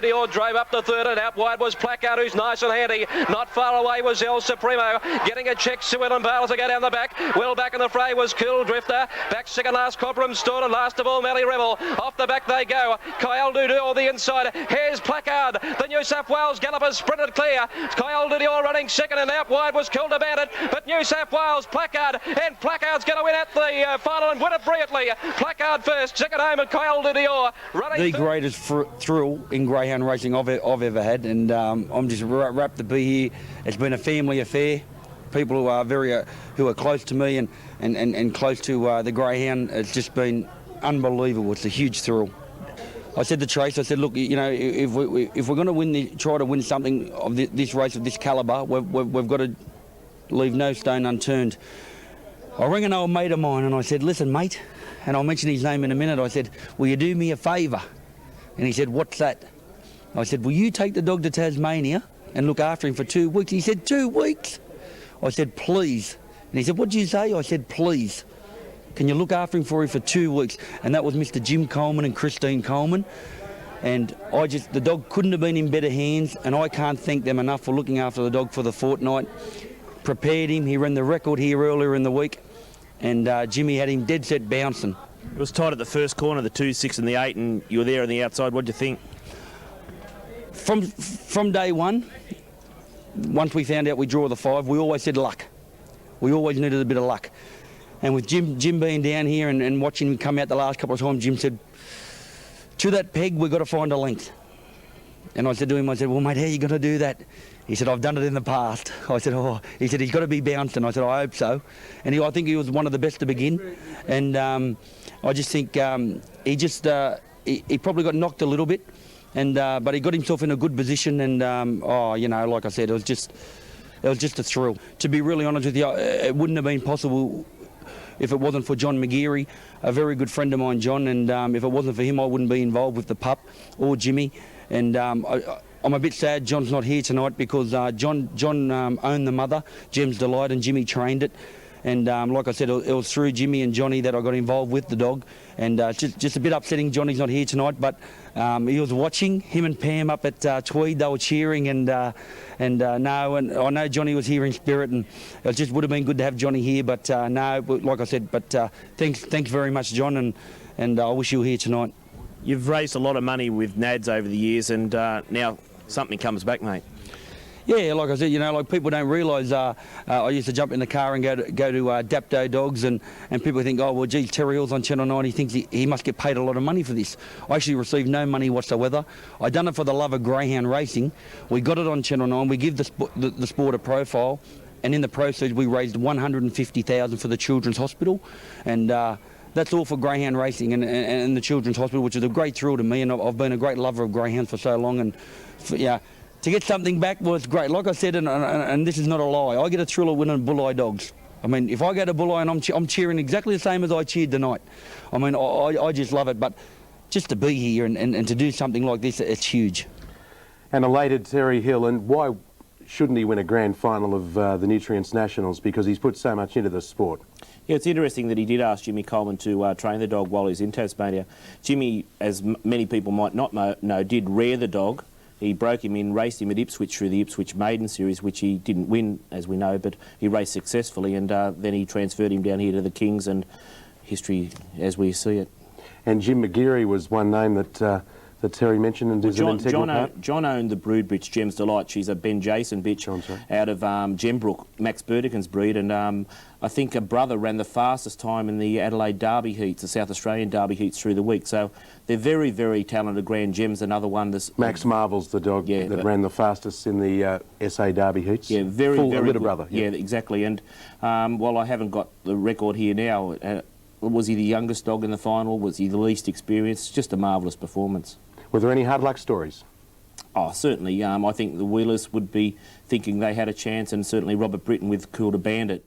de Dior drove up to third, and out wide was Placard, who's nice and handy. Not far away was El Supremo, getting a check. Seward and Bale to go down the back. Well back in the fray was Cool Drifter. Back second last Cobram Stewart, and last of all Mally Rebel. Off the back they go. Kyle Dudu on the inside. Here's Placard. The New South Wales Gallopers sprinted clear. Kyle Dudu running second, and out wide was Cool Bandit. But New South Wales, Placard, and Placard's going to win at the final and win it brilliantly. Placard first, second home, and Kyle Dudu running. The greatest thrill in greyhound racing I've ever had, and I'm just wrapped to be here. It's been a family affair. People who are who are close to me and close to the greyhound. It's just been unbelievable. It's a huge thrill. I said to Trace, I said, look, you know, if we're going to try to win something of this race of this calibre, we've got to leave no stone unturned. I rang an old mate of mine and I said, listen, mate, and I'll mention his name in a minute. I said, will you do me a favour? And he said, what's that? I said, will you take the dog to Tasmania and look after him for 2 weeks? He said, 2 weeks? I said, please. And he said, what did you say? I said, please. Can you look after him for 2 weeks? And that was Mr. Jim Coleman and Christine Coleman. And the dog couldn't have been in better hands, and I can't thank them enough for looking after the dog for the fortnight. Prepared him, he ran the record here earlier in the week, and Jimmy had him dead set bouncing. It was tight at the first corner, the 2, 6 and the 8, and you were there on the outside. What do you think? From day one, once we found out we draw the 5, we always said luck. We always needed a bit of luck. And with Jim being down here and watching him come out the last couple of times, Jim said, to that peg, we've got to find a length. And I said to him, well, mate, how are you going to do that? He said, I've done it in the past. I said, oh. He said, he's got to be bouncing. I said, I hope so. And I think he was one of the best to begin. And I just think he probably got knocked a little bit, but he got himself in a good position. And, you know, like I said, it was just a thrill. To be really honest with you, it wouldn't have been possible if it wasn't for John McGeary, a very good friend of mine, John, and if it wasn't for him, I wouldn't be involved with the pup or Jimmy. And I'm a bit sad John's not here tonight because John owned the mother, Gem's Delight, and Jimmy trained it. And like I said, it was through Jimmy and Johnny that I got involved with the dog. And just a bit upsetting Johnny's not here tonight, but he was watching, him and Pam up at Tweed, they were cheering, and I know Johnny was here in spirit, and it just would have been good to have Johnny here, but no, like I said, but thanks very much, John, and I wish you were here tonight. You've raised a lot of money with NADS over the years, and now something comes back, mate. Yeah, like I said, you know, like people don't realise I used to jump in the car and go to Dapto Dogs, and people think, oh, well, geez, Terry Hill's on Channel 9, he thinks he must get paid a lot of money for this. I actually received no money whatsoever. I done it for the love of greyhound racing. We got it on Channel 9, we give the sport a profile, and in the proceeds we raised $150,000 for the Children's Hospital, and that's all for greyhound racing and the Children's Hospital, which is a great thrill to me, and I've been a great lover of greyhounds for so long, and yeah. To get something back was great. Like I said, and this is not a lie, I get a thrill of winning Bull Eye dogs. I mean, if I go to Bull Eye and I'm cheering exactly the same as I cheered tonight. I mean, I just love it. But just to be here and to do something like this, it's huge. And elated Terry Hill, and why shouldn't he win a grand final of the Nutrients Nationals? Because he's put so much into the sport. Yeah, it's interesting that he did ask Jimmy Coleman to train the dog while he's in Tasmania. Jimmy, as many people might not know, did rear the dog. He broke him in, raced him at Ipswich through the Ipswich Maiden Series, which he didn't win, as we know, but he raced successfully, and then he transferred him down here to the Kings, and history as we see it. And Jim McGeary was one name that Terry mentioned, and is an integral part. John owned the brood bitch Gem's Delight. She's a Ben Jason bitch out of Gembrook, Max Burdekin's breed, and I think a brother ran the fastest time in the Adelaide Derby heats, the South Australian Derby heats through the week. So they're very, very talented Grand Gems. Another one. Max Marvel's the dog that ran the fastest in the SA Derby heats. Yeah, very good brother. Yeah, exactly. And while I haven't got the record here now, was he the youngest dog in the final? Was he the least experienced? Just a marvellous performance. Were there any hard luck stories? Oh, certainly. I think the Wheelers would be thinking they had a chance, and certainly Robert Britton with Cool Bandit.